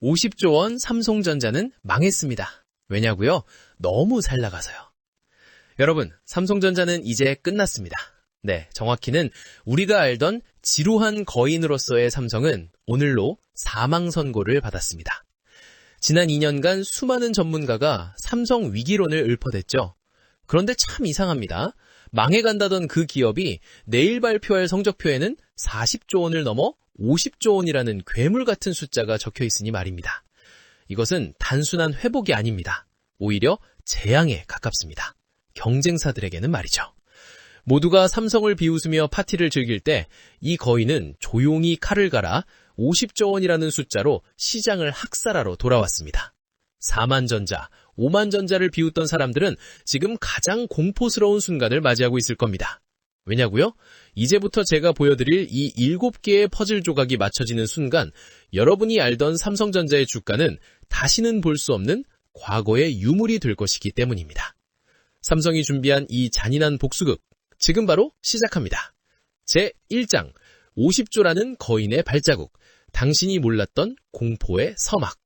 50조 원 삼성전자는 망했습니다. 왜냐고요? 너무 잘 나가서요. 여러분, 삼성전자는 이제 끝났습니다. 네, 정확히는 우리가 알던 지루한 거인으로서의 삼성은 오늘로 사망 선고를 받았습니다. 지난 2년간 수많은 전문가가 삼성 위기론을 읊어댔죠. 그런데 참 이상합니다. 망해간다던 그 기업이 내일 발표할 성적표에는 40조 원을 넘어 50조 원이라는 괴물 같은 숫자가 적혀 있으니 말입니다. 이것은 단순한 회복이 아닙니다. 오히려 재앙에 가깝습니다. 경쟁사들에게는 말이죠. 모두가 삼성을 비웃으며 파티를 즐길 때 이 거인은 조용히 칼을 갈아 50조 원이라는 숫자로 시장을 학살하러 돌아왔습니다. 4만 전자, 5만 전자를 비웃던 사람들은 지금 가장 공포스러운 순간을 맞이하고 있을 겁니다. 왜냐고요? 이제부터 제가 보여드릴 이 7개의 퍼즐 조각이 맞춰지는 순간 여러분이 알던 삼성전자의 주가는 다시는 볼 수 없는 과거의 유물이 될 것이기 때문입니다. 삼성이 준비한 이 잔인한 복수극, 지금 바로 시작합니다. 제1장, 50조라는 거인의 발자국, 당신이 몰랐던 공포의 서막.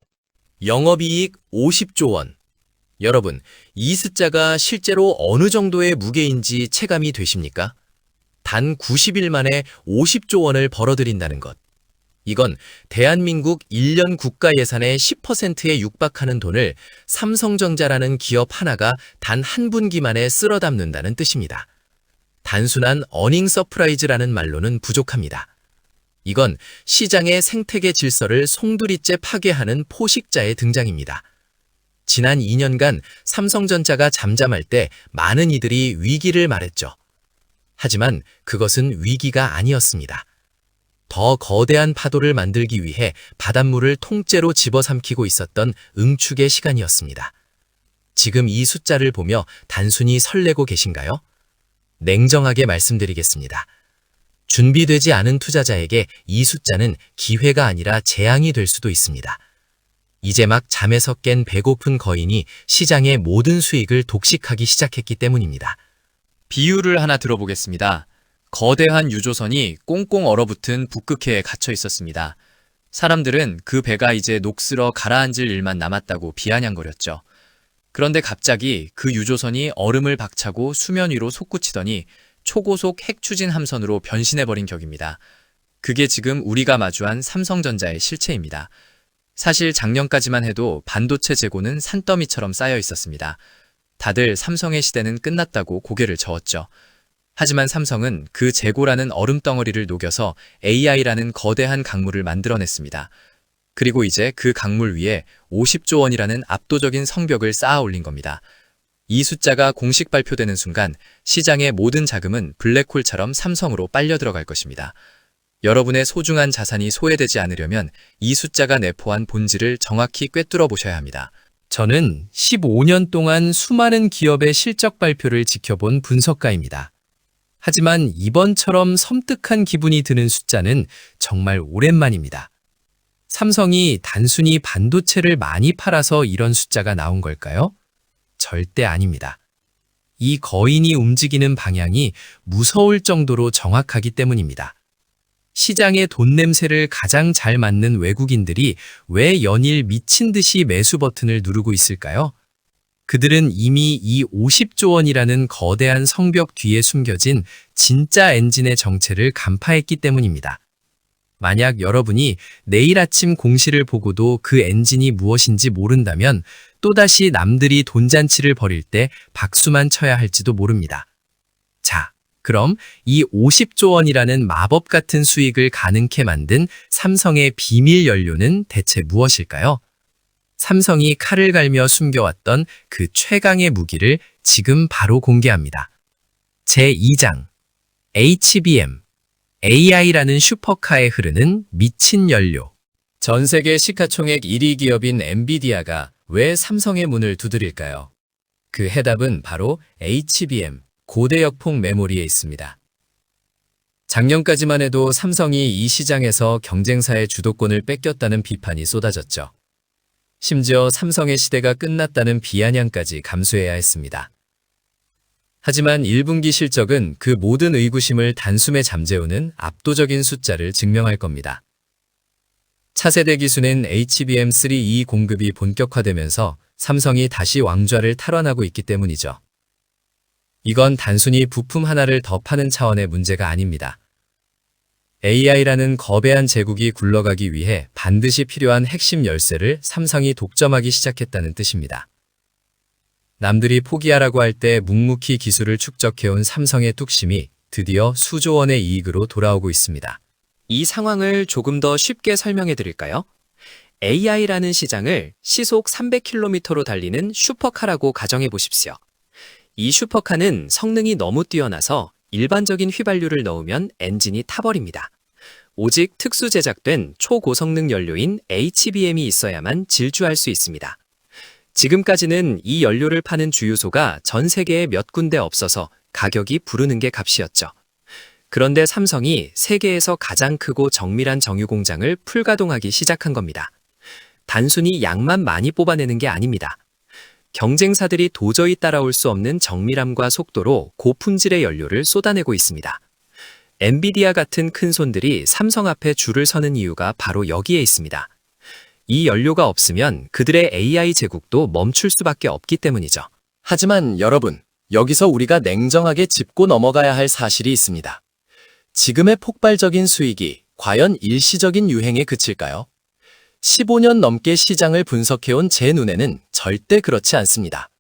영업이익 50조 원. 여러분, 이 숫자가 실제로 어느 정도의 무게인지 체감이 되십니까? 단 90일 만에 50조 원을 벌어들인다는 것. 이건 대한민국 1년 국가 예산의 10%에 육박하는 돈을 삼성전자라는 기업 하나가 단 한 분기 만에 쓸어 담는다는 뜻입니다. 단순한 어닝 서프라이즈라는 말로는 부족합니다. 이건 시장의 생태계 질서를 송두리째 파괴하는 포식자의 등장입니다. 지난 2년간 삼성전자가 잠잠할 때 많은 이들이 위기를 말했죠. 하지만 그것은 위기가 아니었습니다. 더 거대한 파도를 만들기 위해 바닷물을 통째로 집어삼키고 있었던 응축의 시간이었습니다. 지금 이 숫자를 보며 단순히 설레고 계신가요? 냉정하게 말씀드리겠습니다. 준비되지 않은 투자자에게 이 숫자는 기회가 아니라 재앙이 될 수도 있습니다. 이제 막 잠에서 깬 배고픈 거인이 시장의 모든 수익을 독식하기 시작했기 때문입니다. 비유를 하나 들어보겠습니다. 거대한 유조선이 꽁꽁 얼어붙은 북극해에 갇혀 있었습니다. 사람들은 그 배가 이제 녹슬어 가라앉을 일만 남았다고 비아냥거렸죠. 그런데 갑자기 그 유조선이 얼음을 박차고 수면 위로 솟구치더니 초고속 핵추진 함선으로 변신해버린 격입니다. 그게 지금 우리가 마주한 삼성전자의 실체입니다. 사실 작년까지만 해도 반도체 재고는 산더미처럼 쌓여 있었습니다. 다들 삼성의 시대는 끝났다고 고개를 저었죠. 하지만 삼성은 그 재고라는 얼음덩어리를 녹여서 AI라는 거대한 강물을 만들어냈습니다. 그리고 이제 그 강물 위에 50조 원이라는 압도적인 성벽을 쌓아 올린 겁니다. 이 숫자가 공식 발표되는 순간 시장의 모든 자금은 블랙홀처럼 삼성으로 빨려 들어갈 것입니다. 여러분의 소중한 자산이 소외되지 않으려면 이 숫자가 내포한 본질을 정확히 꿰뚫어 보셔야 합니다. 저는 15년 동안 수많은 기업의 실적 발표를 지켜본 분석가입니다. 하지만 이번처럼 섬뜩한 기분이 드는 숫자는 정말 오랜만입니다. 삼성이 단순히 반도체를 많이 팔아서 이런 숫자가 나온 걸까요? 절대 아닙니다. 이 거인이 움직이는 방향이 무서울 정도로 정확하기 때문입니다. 시장의 돈 냄새를 가장 잘 맡는 외국인들이 왜 연일 미친 듯이 매수 버튼을 누르고 있을까요? 그들은 이미 이 50조 원이라는 거대한 성벽 뒤에 숨겨진 진짜 엔진의 정체를 간파했기 때문입니다. 만약 여러분이 내일 아침 공시를 보고도 그 엔진이 무엇인지 모른다면 또다시 남들이 돈잔치를 벌일 때 박수만 쳐야 할지도 모릅니다. 자, 그럼 이 50조 원이라는 마법 같은 수익을 가능케 만든 삼성의 비밀 연료는 대체 무엇일까요? 삼성이 칼을 갈며 숨겨왔던 그 최강의 무기를 지금 바로 공개합니다. 제2장 HBM AI라는 슈퍼카에 흐르는 미친 연료. 전 세계 시가총액 1위 기업인 엔비디아가 왜 삼성의 문을 두드릴까요? 그 해답은 바로 HBM, 고대역폭 메모리에 있습니다. 작년까지만 해도 삼성이 이 시장에서 경쟁사의 주도권을 뺏겼다는 비판이 쏟아졌죠. 심지어 삼성의 시대가 끝났다는 비아냥까지 감수해야 했습니다. 하지만 1분기 실적은 그 모든 의구심을 단숨에 잠재우는 압도적인 숫자를 증명할 겁니다. 차세대 기수는 HBM3E 공급이 본격화되면서 삼성이 다시 왕좌를 탈환하고 있기 때문이죠. 이건 단순히 부품 하나를 더 파는 차원의 문제가 아닙니다. AI라는 거대한 제국이 굴러가기 위해 반드시 필요한 핵심 열쇠를 삼성이 독점하기 시작했다는 뜻입니다. 남들이 포기하라고 할 때 묵묵히 기술을 축적해온 삼성의 뚝심이 드디어 수조 원의 이익으로 돌아오고 있습니다. 이 상황을 조금 더 쉽게 설명해 드릴까요? AI라는 시장을 시속 300km로 달리는 슈퍼카라고 가정해 보십시오. 이 슈퍼카는 성능이 너무 뛰어나서 일반적인 휘발유를 넣으면 엔진이 타버립니다. 오직 특수 제작된 초고성능 연료인 HBM이 있어야만 질주할 수 있습니다. 지금까지는 이 연료를 파는 주유소가 전 세계에 몇 군데 없어서 가격이 부르는 게 값이었죠. 그런데 삼성이 세계에서 가장 크고 정밀한 정유 공장을 풀가동하기 시작한 겁니다. 단순히 양만 많이 뽑아내는 게 아닙니다. 경쟁사들이 도저히 따라올 수 없는 정밀함과 속도로 고품질의 연료를 쏟아내고 있습니다. 엔비디아 같은 큰 손들이 삼성 앞에 줄을 서는 이유가 바로 여기에 있습니다. 이 연료가 없으면 그들의 AI 제국도 멈출 수밖에 없기 때문이죠. 하지만 여러분, 여기서 우리가 냉정하게 짚고 넘어가야 할 사실이 있습니다. 지금의 폭발적인 수익이 과연 일시적인 유행에 그칠까요? 15년 넘게 시장을 분석해온 제 눈에는 절대 그렇지 않습니다.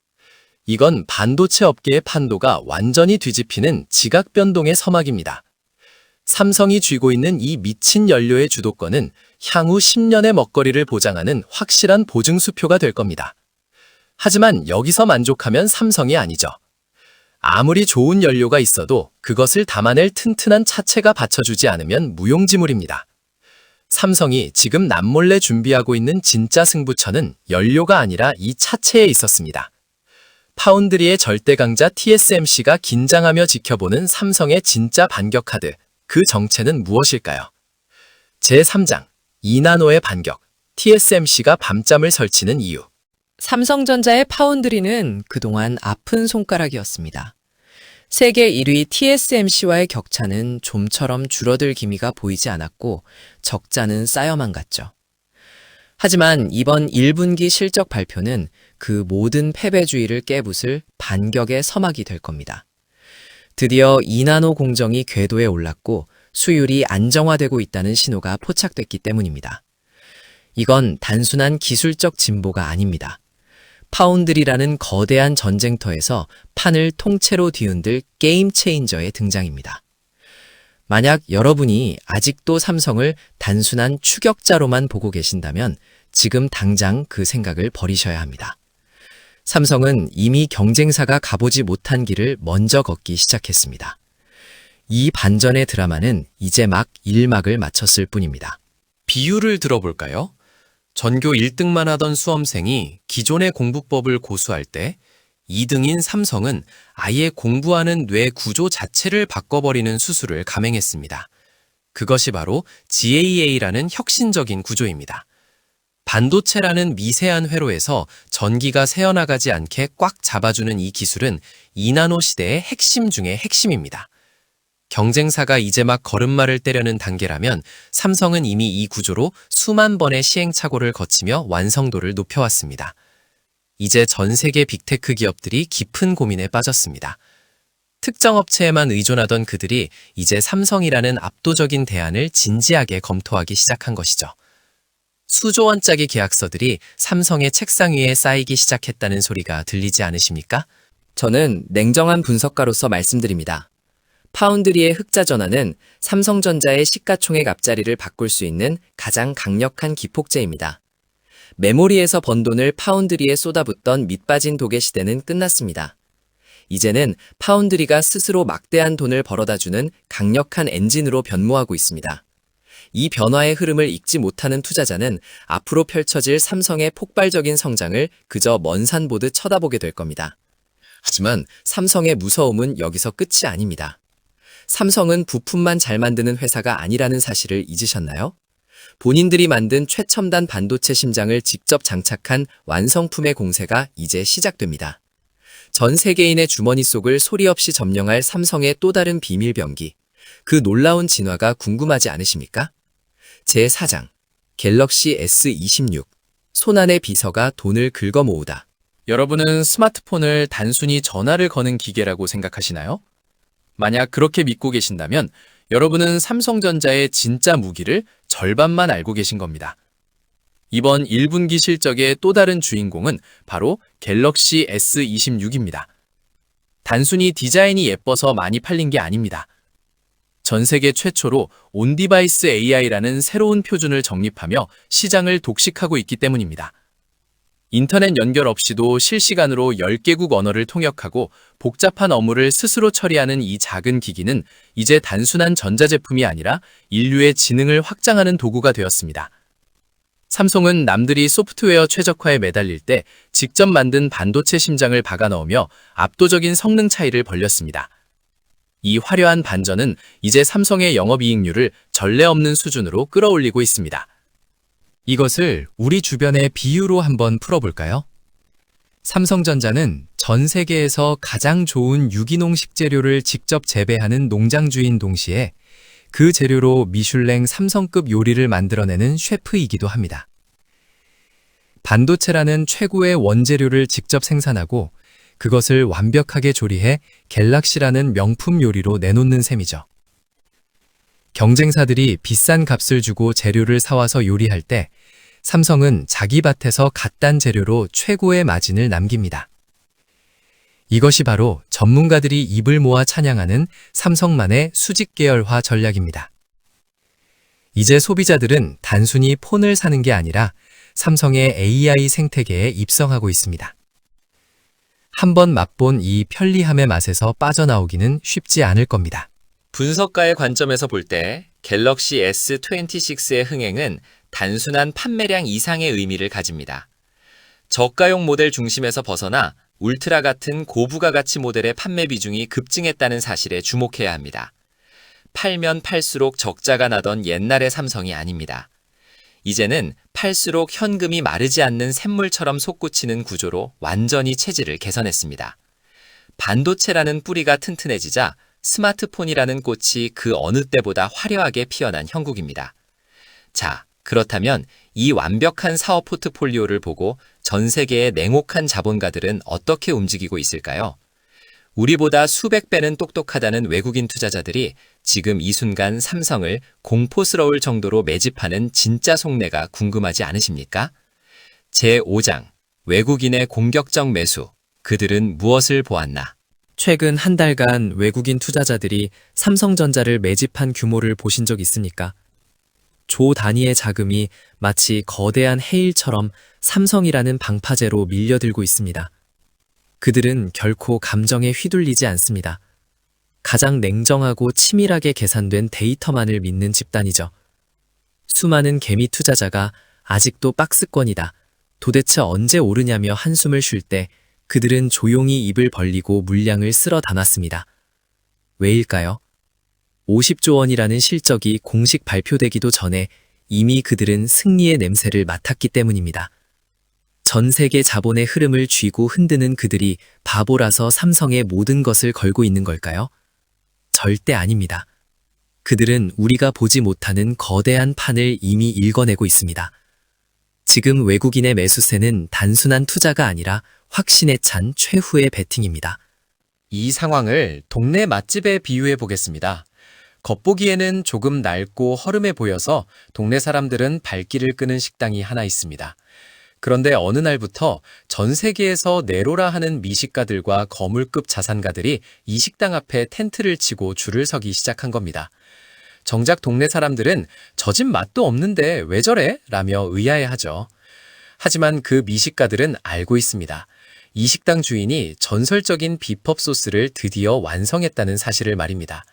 이건 반도체 업계의 판도가 완전히 뒤집히는 지각 변동의 서막입니다. 삼성이 쥐고 있는 이 미친 연료의 주도권은 향후 10년의 먹거리를 보장하는 확실한 보증수표가 될 겁니다. 하지만 여기서 만족하면 삼성이 아니죠. 아무리 좋은 연료가 있어도 그것을 담아낼 튼튼한 차체가 받쳐주지 않으면 무용지물입니다. 삼성이 지금 남몰래 준비하고 있는 진짜 승부처는 연료가 아니라 이 차체에 있었습니다. 파운드리의 절대 강자 TSMC가 긴장하며 지켜보는 삼성의 진짜 반격 카드, 그 정체는 무엇일까요? 제3장, 2나노의 반격, TSMC가 밤잠을 설치는 이유. 삼성전자의 파운드리는 그동안 아픈 손가락이었습니다. 세계 1위 TSMC와의 격차는 좀처럼 줄어들 기미가 보이지 않았고 적자는 쌓여만 갔죠. 하지만 이번 1분기 실적 발표는 그 모든 패배주의를 깨부술 반격의 서막이 될 겁니다. 드디어 2나노 공정이 궤도에 올랐고 수율이 안정화되고 있다는 신호가 포착됐기 때문입니다. 이건 단순한 기술적 진보가 아닙니다. 파운드리라는 거대한 전쟁터에서 판을 통째로 뒤흔들 게임 체인저의 등장입니다. 만약 여러분이 아직도 삼성을 단순한 추격자로만 보고 계신다면 지금 당장 그 생각을 버리셔야 합니다. 삼성은 이미 경쟁사가 가보지 못한 길을 먼저 걷기 시작했습니다. 이 반전의 드라마는 이제 막 1막을 마쳤을 뿐입니다. 비유를 들어볼까요? 전교 1등만 하던 수험생이 기존의 공부법을 고수할 때 2등인 삼성은 아예 공부하는 뇌 구조 자체를 바꿔버리는 수술을 감행했습니다. 그것이 바로 GAA라는 혁신적인 구조입니다. 반도체라는 미세한 회로에서 전기가 새어나가지 않게 꽉 잡아주는 이 기술은 2나노 시대의 핵심 중의 핵심입니다. 경쟁사가 이제 막 걸음마를 때려는 단계라면 삼성은 이미 이 구조로 수만 번의 시행착오를 거치며 완성도를 높여왔습니다. 이제 전 세계 빅테크 기업들이 깊은 고민에 빠졌습니다. 특정 업체에만 의존하던 그들이 이제 삼성이라는 압도적인 대안을 진지하게 검토하기 시작한 것이죠. 수조 원짜리 계약서들이 삼성의 책상 위에 쌓이기 시작했다는 소리가 들리지 않으십니까? 저는 냉정한 분석가로서 말씀드립니다. 파운드리의 흑자 전환은 삼성전자의 시가총액 앞자리를 바꿀 수 있는 가장 강력한 기폭제입니다. 메모리에서 번 돈을 파운드리에 쏟아붓던 밑빠진 독의 시대는 끝났습니다. 이제는 파운드리가 스스로 막대한 돈을 벌어다주는 강력한 엔진으로 변모하고 있습니다. 이 변화의 흐름을 읽지 못하는 투자자는 앞으로 펼쳐질 삼성의 폭발적인 성장을 그저 먼 산 보듯 쳐다보게 될 겁니다. 하지만 삼성의 무서움은 여기서 끝이 아닙니다. 삼성은 부품만 잘 만드는 회사가 아니라는 사실을 잊으셨나요? 본인들이 만든 최첨단 반도체 심장을 직접 장착한 완성품의 공세가 이제 시작됩니다. 전 세계인의 주머니 속을 소리 없이 점령할 삼성의 또 다른 비밀 병기. 그 놀라운 진화가 궁금하지 않으십니까? 제4장. 갤럭시 S26. 손안의 비서가 돈을 긁어 모으다. 여러분은 스마트폰을 단순히 전화를 거는 기계라고 생각하시나요? 만약 그렇게 믿고 계신다면 여러분은 삼성전자의 진짜 무기를 절반만 알고 계신 겁니다. 이번 1분기 실적의 또 다른 주인공은 바로 갤럭시 S26입니다. 단순히 디자인이 예뻐서 많이 팔린 게 아닙니다. 전 세계 최초로 온디바이스 AI라는 새로운 표준을 정립하며 시장을 독식하고 있기 때문입니다. 인터넷 연결 없이도 실시간으로 10개국 언어를 통역하고 복잡한 업무를 스스로 처리하는 이 작은 기기는 이제 단순한 전자제품이 아니라 인류의 지능을 확장하는 도구가 되었습니다. 삼성은 남들이 소프트웨어 최적화에 매달릴 때 직접 만든 반도체 심장을 박아 넣으며 압도적인 성능 차이를 벌렸습니다. 이 화려한 반전은 이제 삼성의 영업이익률을 전례 없는 수준으로 끌어올리고 있습니다. 이것을 우리 주변의 비유로 한번 풀어볼까요? 삼성전자는 전 세계에서 가장 좋은 유기농 식재료를 직접 재배하는 농장주인 동시에 그 재료로 미슐랭 3성급 요리를 만들어내는 셰프이기도 합니다. 반도체라는 최고의 원재료를 직접 생산하고 그것을 완벽하게 조리해 갤럭시라는 명품 요리로 내놓는 셈이죠. 경쟁사들이 비싼 값을 주고 재료를 사와서 요리할 때 삼성은 자기 밭에서 갓 딴 재료로 최고의 마진을 남깁니다. 이것이 바로 전문가들이 입을 모아 찬양하는 삼성만의 수직 계열화 전략입니다. 이제 소비자들은 단순히 폰을 사는 게 아니라 삼성의 AI 생태계에 입성하고 있습니다. 한번 맛본 이 편리함의 맛에서 빠져나오기는 쉽지 않을 겁니다. 분석가의 관점에서 볼 때 갤럭시 S26의 흥행은 단순한 판매량 이상의 의미를 가집니다. 저가용 모델 중심에서 벗어나 울트라 같은 고부가 가치 모델의 판매 비중이 급증했다는 사실에 주목해야 합니다. 팔면 팔수록 적자가 나던 옛날의 삼성이 아닙니다. 이제는 팔수록 현금이 마르지 않는 샘물처럼 솟구치는 구조로 완전히 체질을 개선했습니다. 반도체라는 뿌리가 튼튼해지자 스마트폰이라는 꽃이 그 어느 때보다 화려하게 피어난 형국입니다. 자, 그렇다면 이 완벽한 사업 포트폴리오를 보고 전 세계의 냉혹한 자본가들은 어떻게 움직이고 있을까요? 우리보다 수백 배는 똑똑하다는 외국인 투자자들이 지금 이 순간 삼성을 공포스러울 정도로 매집하는 진짜 속내가 궁금하지 않으십니까? 제5장 외국인의 공격적 매수. 그들은 무엇을 보았나? 최근 한 달간 외국인 투자자들이 삼성전자를 매집한 규모를 보신 적 있습니까? 조 단위의 자금이 마치 거대한 해일처럼 삼성이라는 방파제로 밀려들고 있습니다. 그들은 결코 감정에 휘둘리지 않습니다. 가장 냉정하고 치밀하게 계산된 데이터만을 믿는 집단이죠. 수많은 개미 투자자가 아직도 박스권이다. 도대체 언제 오르냐며 한숨을 쉴 때 그들은 조용히 입을 벌리고 물량을 쓸어 담았습니다. 왜일까요? 50조 원이라는 실적이 공식 발표되기도 전에 이미 그들은 승리의 냄새를 맡았기 때문입니다. 전 세계 자본의 흐름을 쥐고 흔드는 그들이 바보라서 삼성의 모든 것을 걸고 있는 걸까요? 절대 아닙니다. 그들은 우리가 보지 못하는 거대한 판을 이미 읽어내고 있습니다. 지금 외국인의 매수세는 단순한 투자가 아니라 확신에 찬 최후의 베팅입니다. 이 상황을 동네 맛집에 비유해 보겠습니다. 겉보기에는 조금 낡고 허름해 보여서 동네 사람들은 발길을 끄는 식당이 하나 있습니다. 그런데 어느 날부터 전 세계에서 네로라 하는 미식가들과 거물급 자산가들이 이 식당 앞에 텐트를 치고 줄을 서기 시작한 겁니다. 정작 동네 사람들은 저 집 맛도 없는데 왜 저래? 라며 의아해하죠. 하지만 그 미식가들은 알고 있습니다. 이 식당 주인이 전설적인 비법 소스를 드디어 완성했다는 사실을 말입니다.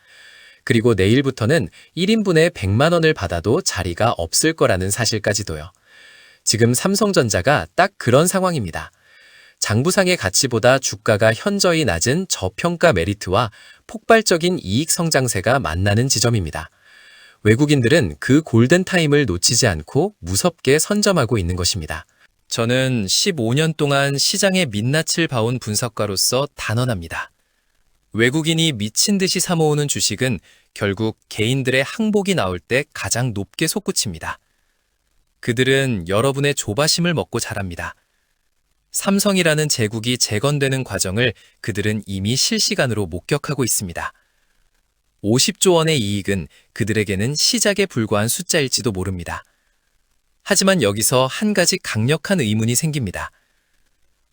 그리고 내일부터는 1인분에 100만 원을 받아도 자리가 없을 거라는 사실까지도요. 지금 삼성전자가 딱 그런 상황입니다. 장부상의 가치보다 주가가 현저히 낮은 저평가 메리트와 폭발적인 이익 성장세가 만나는 지점입니다. 외국인들은 그 골든타임을 놓치지 않고 무섭게 선점하고 있는 것입니다. 저는 15년 동안 시장의 민낯을 봐온 분석가로서 단언합니다. 외국인이 미친 듯이 사모으는 주식은 결국 개인들의 항복이 나올 때 가장 높게 솟구칩니다. 그들은 여러분의 조바심을 먹고 자랍니다. 삼성이라는 제국이 재건되는 과정을 그들은 이미 실시간으로 목격하고 있습니다. 50조 원의 이익은 그들에게는 시작에 불과한 숫자일지도 모릅니다. 하지만 여기서 한 가지 강력한 의문이 생깁니다.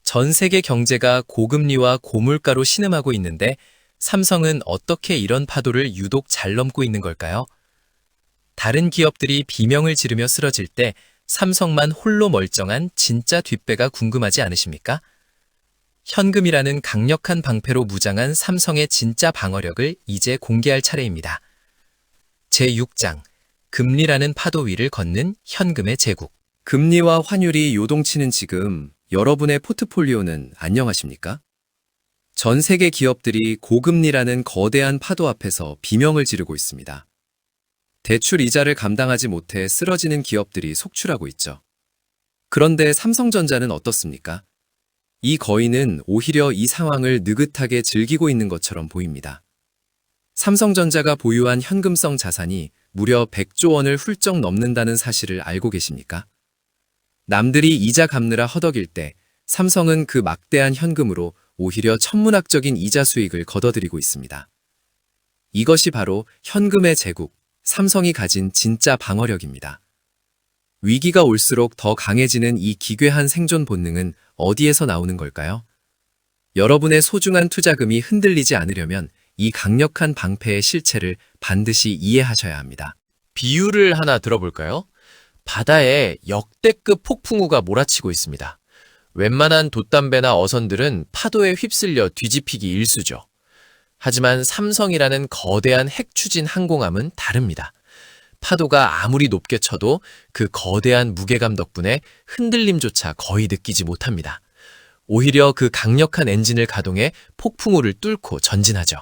전 세계 경제가 고금리와 고물가로 신음하고 있는데 삼성은 어떻게 이런 파도를 유독 잘 넘고 있는 걸까요? 다른 기업들이 비명을 지르며 쓰러질 때 삼성만 홀로 멀쩡한 진짜 뒷배가 궁금하지 않으십니까? 현금이라는 강력한 방패로 무장한 삼성의 진짜 방어력을 이제 공개할 차례입니다. 제6장, 금리라는 파도 위를 걷는 현금의 제국. 금리와 환율이 요동치는 지금 여러분의 포트폴리오는 안녕하십니까? 전 세계 기업들이 고금리라는 거대한 파도 앞에서 비명을 지르고 있습니다. 대출 이자를 감당하지 못해 쓰러지는 기업들이 속출하고 있죠. 그런데 삼성전자는 어떻습니까? 이 거인은 오히려 이 상황을 느긋하게 즐기고 있는 것처럼 보입니다. 삼성전자가 보유한 현금성 자산이 무려 100조 원을 훌쩍 넘는다는 사실을 알고 계십니까? 남들이 이자 갚느라 허덕일 때 삼성은 그 막대한 현금으로 오히려 천문학적인 이자 수익을 거둬들이고 있습니다. 이것이 바로 현금의 제국, 삼성이 가진 진짜 방어력입니다. 위기가 올수록 더 강해지는 이 기괴한 생존 본능은 어디에서 나오는 걸까요? 여러분의 소중한 투자금이 흔들리지 않으려면 이 강력한 방패의 실체를 반드시 이해하셔야 합니다. 비유를 하나 들어볼까요? 바다에 역대급 폭풍우가 몰아치고 있습니다. 웬만한 돛담배나 어선들은 파도에 휩쓸려 뒤집히기 일쑤죠. 하지만 삼성이라는 거대한 핵추진 항공함은 다릅니다. 파도가 아무리 높게 쳐도 그 거대한 무게감 덕분에 흔들림조차 거의 느끼지 못합니다. 오히려 그 강력한 엔진을 가동해 폭풍우를 뚫고 전진하죠.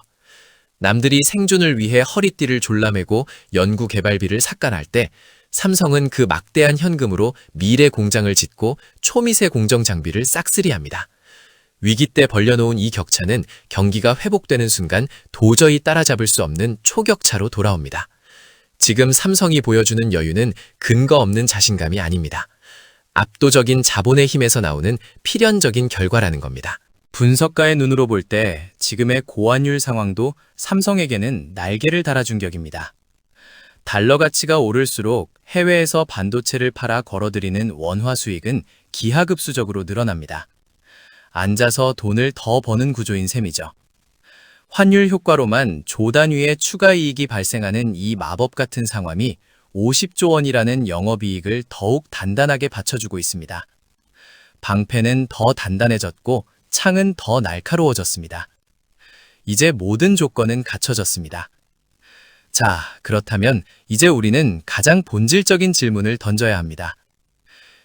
남들이 생존을 위해 허리띠를 졸라매고 연구개발비를 삭감할 때 삼성은 그 막대한 현금으로 미래 공장을 짓고 초미세 공정 장비를 싹쓸이합니다. 위기 때 벌려놓은 이 격차는 경기가 회복되는 순간 도저히 따라잡을 수 없는 초격차로 돌아옵니다. 지금 삼성이 보여주는 여유는 근거 없는 자신감이 아닙니다. 압도적인 자본의 힘에서 나오는 필연적인 결과라는 겁니다. 분석가의 눈으로 볼 때 지금의 고환율 상황도 삼성에게는 날개를 달아준 격입니다. 달러 가치가 오를수록 해외에서 반도체를 팔아 걸어들이는 원화 수익은 기하급수적으로 늘어납니다. 앉아서 돈을 더 버는 구조인 셈이죠. 환율 효과로만 조 단위의 추가 이익이 발생하는 이 마법 같은 상황이 50조 원이라는 영업이익을 더욱 단단하게 받쳐주고 있습니다. 방패는 더 단단해졌고 창은 더 날카로워졌습니다. 이제 모든 조건은 갖춰졌습니다. 자, 그렇다면 이제 우리는 가장 본질적인 질문을 던져야 합니다.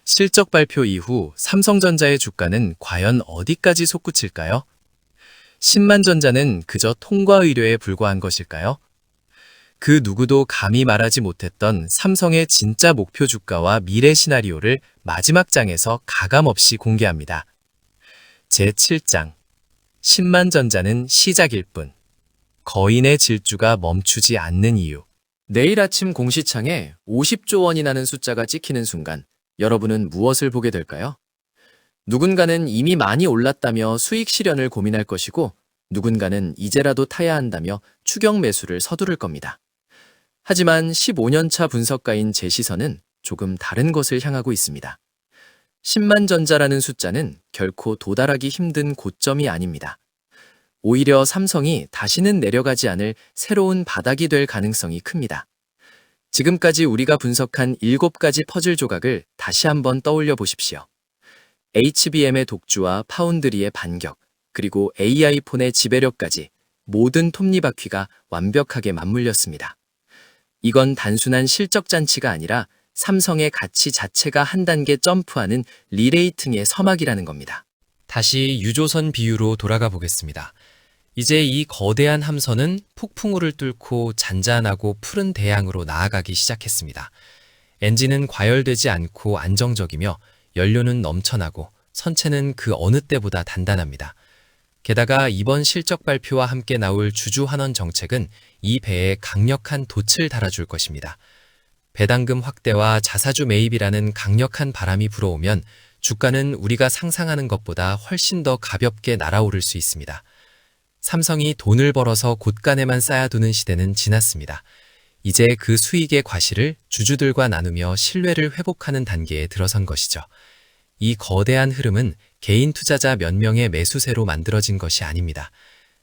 실적 발표 이후 삼성전자의 주가는 과연 어디까지 솟구칠까요? 10만 전자는 그저 통과 의료에 불과한 것일까요? 그 누구도 감히 말하지 못했던 삼성의 진짜 목표 주가와 미래 시나리오를 마지막 장에서 가감없이 공개합니다. 제7장 10만 전자는 시작일 뿐. 거인의 질주가 멈추지 않는 이유. 내일 아침 공시창에 50조 원이라는 숫자가 찍히는 순간 여러분은 무엇을 보게 될까요? 누군가는 이미 많이 올랐다며 수익 실현을 고민할 것이고 누군가는 이제라도 타야 한다며 추격 매수를 서두를 겁니다. 하지만 15년차 분석가인 제 시선은 조금 다른 것을 향하고 있습니다. 10만 전자라는 숫자는 결코 도달하기 힘든 고점이 아닙니다. 오히려 삼성이 다시는 내려가지 않을 새로운 바닥이 될 가능성이 큽니다. 지금까지 우리가 분석한 7가지 퍼즐 조각을 다시 한번 떠올려 보십시오. HBM의 독주와 파운드리의 반격, 그리고 AI폰의 지배력까지 모든 톱니바퀴가 완벽하게 맞물렸습니다. 이건 단순한 실적 잔치가 아니라 삼성의 가치 자체가 한 단계 점프하는 리레이팅의 서막이라는 겁니다. 다시 유조선 비유로 돌아가 보겠습니다. 이제 이 거대한 함선은 폭풍우를 뚫고 잔잔하고 푸른 대양으로 나아가기 시작했습니다. 엔진은 과열되지 않고 안정적이며 연료는 넘쳐나고 선체는 그 어느 때보다 단단합니다. 게다가 이번 실적 발표와 함께 나올 주주환원 정책은 이 배에 강력한 돛을 달아줄 것입니다. 배당금 확대와 자사주 매입이라는 강력한 바람이 불어오면 주가는 우리가 상상하는 것보다 훨씬 더 가볍게 날아오를 수 있습니다. 삼성이 돈을 벌어서 곳간에만 쌓아두는 시대는 지났습니다. 이제 그 수익의 과실을 주주들과 나누며 신뢰를 회복하는 단계에 들어선 것이죠. 이 거대한 흐름은 개인 투자자 몇 명의 매수세로 만들어진 것이 아닙니다.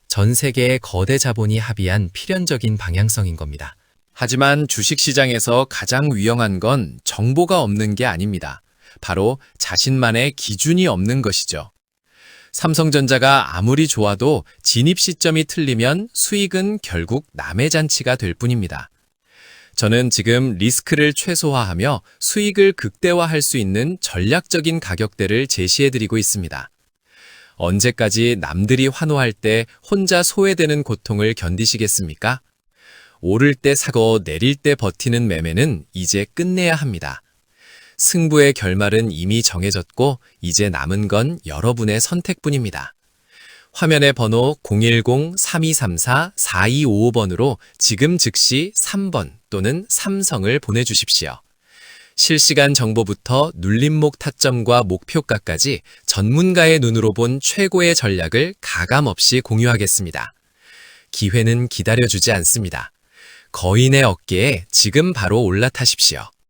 전 세계의 거대 자본이 합의한 필연적인 방향성인 겁니다. 하지만 주식시장에서 가장 위험한 건 정보가 없는 게 아닙니다. 바로 자신만의 기준이 없는 것이죠. 삼성전자가 아무리 좋아도 진입 시점이 틀리면 수익은 결국 남의 잔치가 될 뿐입니다. 저는 지금 리스크를 최소화하며 수익을 극대화할 수 있는 전략적인 가격대를 제시해드리고 있습니다. 언제까지 남들이 환호할 때 혼자 소외되는 고통을 견디시겠습니까? 오를 때 사고 내릴 때 버티는 매매는 이제 끝내야 합니다. 승부의 결말은 이미 정해졌고 이제 남은 건 여러분의 선택뿐입니다. 화면의 번호 010-3234-4255번으로 지금 즉시 3번 또는 삼성을 보내주십시오. 실시간 정보부터 눌림목 타점과 목표가까지 전문가의 눈으로 본 최고의 전략을 가감없이 공유하겠습니다. 기회는 기다려주지 않습니다. 거인의 어깨에 지금 바로 올라타십시오.